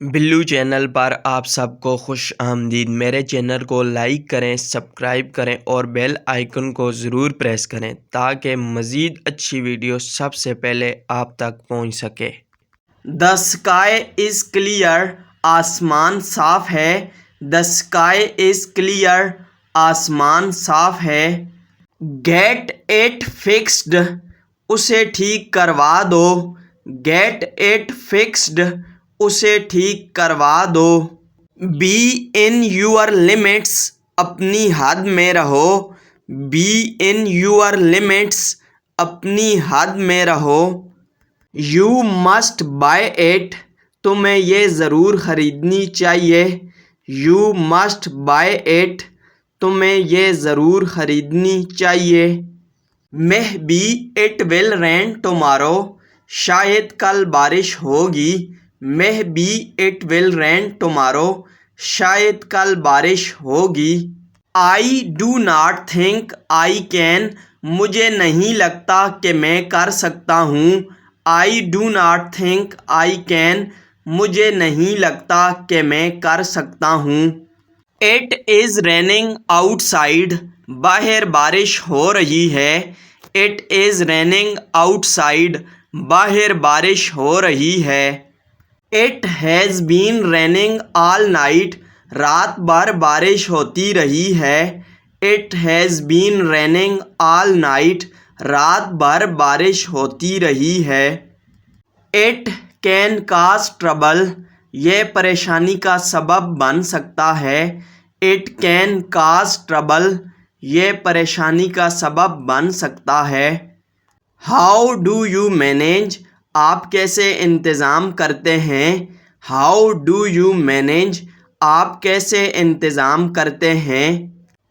Billu channel पर आप सबको खुश आमदीद। मेरे चैनल को लाइक करें, सब्सक्राइब करें और बेल आइकन को ज़रूर प्रेस करें ताकि मज़ीद अच्छी वीडियो सबसे पहले आप तक पहुंच सके। द स्काई इज़ क्लियर, आसमान साफ़ है। द स्काई इज़ क्लियर, आसमान साफ़ है। गेट इट फिक्स्ड, उसे ठीक करवा दो। गेट इट फिक्स्ड, उसे ठीक करवा दो। बी इन यूअर लिमिट्स, अपनी हद में रहो। बी इन यूअर लिमिट्स, अपनी हद में रहो। यू मस्ट बाय इट, तुम्हें ये ज़रूर ख़रीदनी चाहिए। यू मस्ट बाय इट, तुम्हें ये ज़रूर ख़रीदनी चाहिए। May be it will rain tomorrow, शायद कल बारिश होगी। May be it will rain tomorrow, शायद कल बारिश होगी। I do not think I can, मुझे नहीं लगता कि मैं कर सकता हूँ। I do not think I can, मुझे नहीं लगता कि मैं कर सकता हूँ। इट इज़ रेनिंग आउटसाइड, बाहर बारिश हो रही है। इट इज़ रेनिंग आउटसाइड, बाहर बारिश हो रही है। It has been raining all night, रात भर बारिश होती रही है। It has been raining all night, रात भर बारिश होती रही है। इट कैन काज ट्रबल, ये परेशानी का सबब बन सकता है। इट कैन काज ट्रबल, ये परेशानी का सबब बन सकता है। हाउ डू यू मैनेज, आप कैसे इंतज़ाम करते हैं। हाउ डू यू मैनेज, आप कैसे इंतज़ाम करते हैं।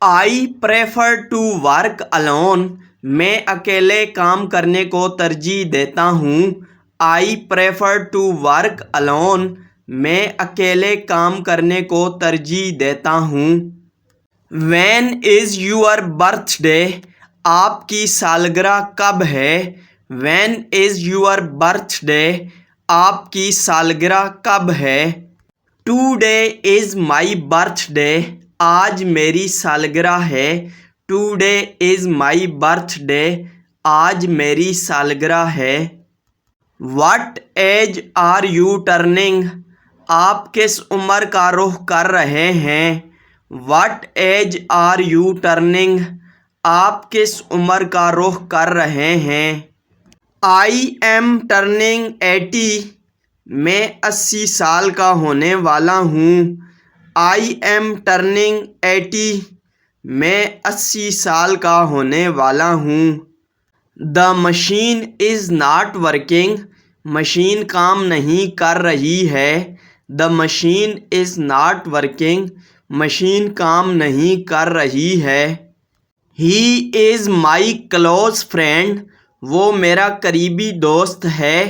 I prefer to work alone, मैं अकेले काम करने को तरजीह देता हूँ। I prefer to work alone, मैं अकेले काम करने को तरजीह देता हूँ। व्हेन इज़ यूअर बर्थडे, आपकी सालगिरह कब है। व्हेन इज़ यूअर बर्थडे, आपकी सालगिरह कब है। टुडे इज़ माई बर्थडे, आज मेरी सालगिरह है। टुडे इज़ माई बर्थडे, आज मेरी सालगिरह है। What age are you turning, आप किस उम्र का रुख कर रहे हैं। What age are you turning, आप किस उम्र का रुख कर रहे हैं। आई एम टर्निंग 80, मैं 80 साल का होने वाला हूँ। आई एम टर्निंग 80, मैं 80 साल का होने वाला हूँ। The machine is not working, machine काम नहीं कर रही है। The machine is not working, machine काम नहीं कर रही है। He is my close friend, वो मेरा करीबी दोस्त है।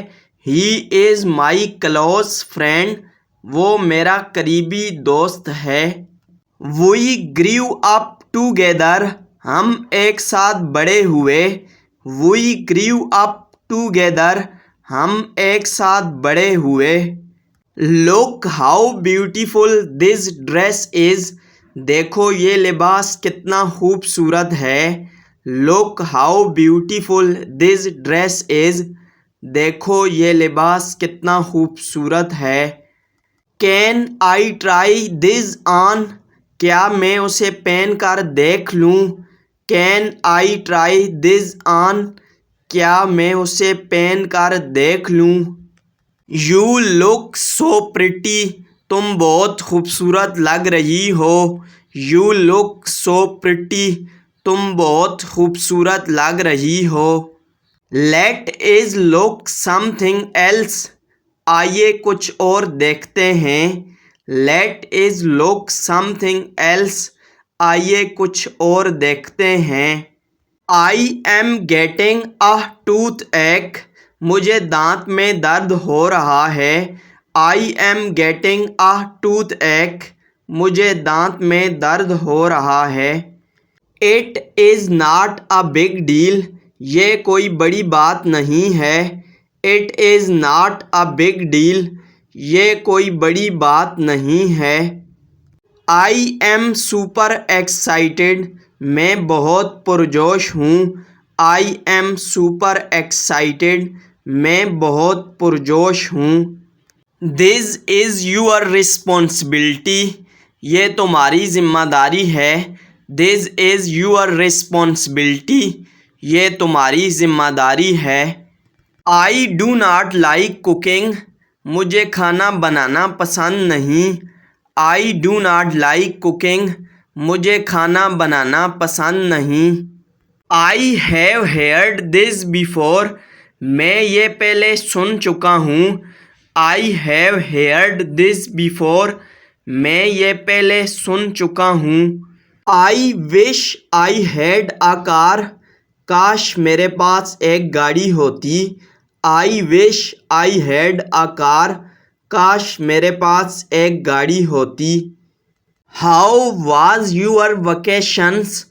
He is my close friend, वो मेरा करीबी दोस्त है। वी ग्रीव अप टुगेदर, हम एक साथ बड़े हुए। वी ग्रीव अप टुगेदर, हम एक साथ बड़े हुए। Look how beautiful this dress is, देखो ये लिबास कितना खूबसूरत है। Look how beautiful this dress is, देखो ये लिबास कितना खूबसूरत है। Can I try this on, क्या मैं उसे पहन कर देख लूँ। Can I try this on, क्या मैं उसे पहन कर देख लूँ। यू लुक सो प्रिटी, तुम बहुत खूबसूरत लग रही हो। यू लुक सो प्रिटी, तुम बहुत खूबसूरत लग रही हो। Let's look something else, आइए कुछ और देखते हैं। Let's look something else, आइए कुछ और देखते हैं। I am getting a toothache, मुझे दांत में दर्द हो रहा है। I am getting a toothache, मुझे दांत में दर्द हो रहा है। It is not a big deal, ये कोई बड़ी बात नहीं है। It is not a big deal, ये कोई बड़ी बात नहीं है। आई एम सुपर एक्साइटेड, मैं बहुत पुरजोश हूँ। आई एम सुपर एक्साइटेड, मैं बहुत पुरजोश हूँ। दिस इज़ यूअर रिस्पॉन्सिबिलिटी, ये तुम्हारी ज़िम्मेदारी है। दिस इज़ यूअर रिस्पॉन्सिबिलिटी, ये तुम्हारी ज़िम्मेदारी है। I do not like cooking, मुझे खाना बनाना पसंद नहीं। I do not like cooking, मुझे खाना बनाना पसंद नहीं। I have heard this before, मैं ये पहले सुन चुका हूँ। I have heard this before, मैं ये पहले सुन चुका हूँ। I wish I had a car, काश मेरे पास एक गाड़ी होती। I wish I had a car, काश मेरे पास एक गाड़ी होती। हाउ वाज यूअर वकेशंस,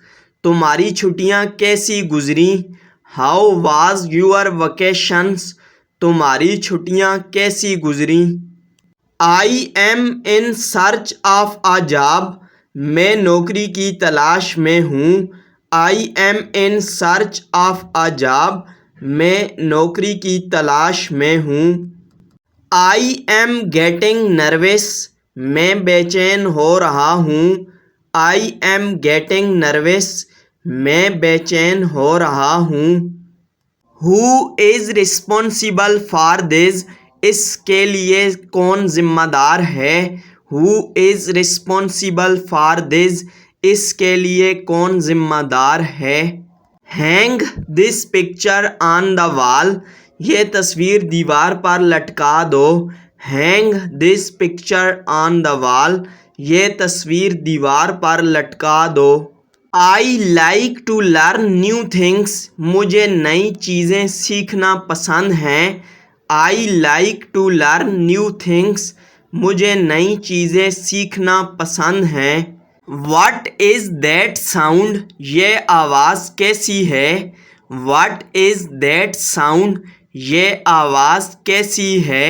तुम्हारी छुट्टियाँ कैसी गुजरी। हाउ वाज यूअर वकेशंस, तुम्हारी छुट्टियाँ कैसी गुजरी। I am in search of a job, मैं नौकरी की तलाश में हूँ। I am in search of a job, मैं नौकरी की तलाश में हूँ। आई एम गेटिंग नर्वस, मैं बेचैन हो रहा हूँ। आई एम गेटिंग नर्वस, मैं बेचैन हो रहा हूँ। Who is responsible for this, इसके लिए कौन जिम्मेदार है। Who is responsible for this, इसके लिए कौन जिम्मेदार है। Hang this picture on the wall, ये तस्वीर दीवार पर लटका दो। Hang this picture on the wall, ये तस्वीर दीवार पर लटका दो। I like to learn new things, मुझे नई चीज़ें सीखना पसंद हैं। I like to learn new things, मुझे नई चीज़ें सीखना पसंद हैं। वट इज़ दैट साउंड, ये आवाज़ कैसी है। वट इज़ दैट साउंड, ये आवाज़ कैसी है।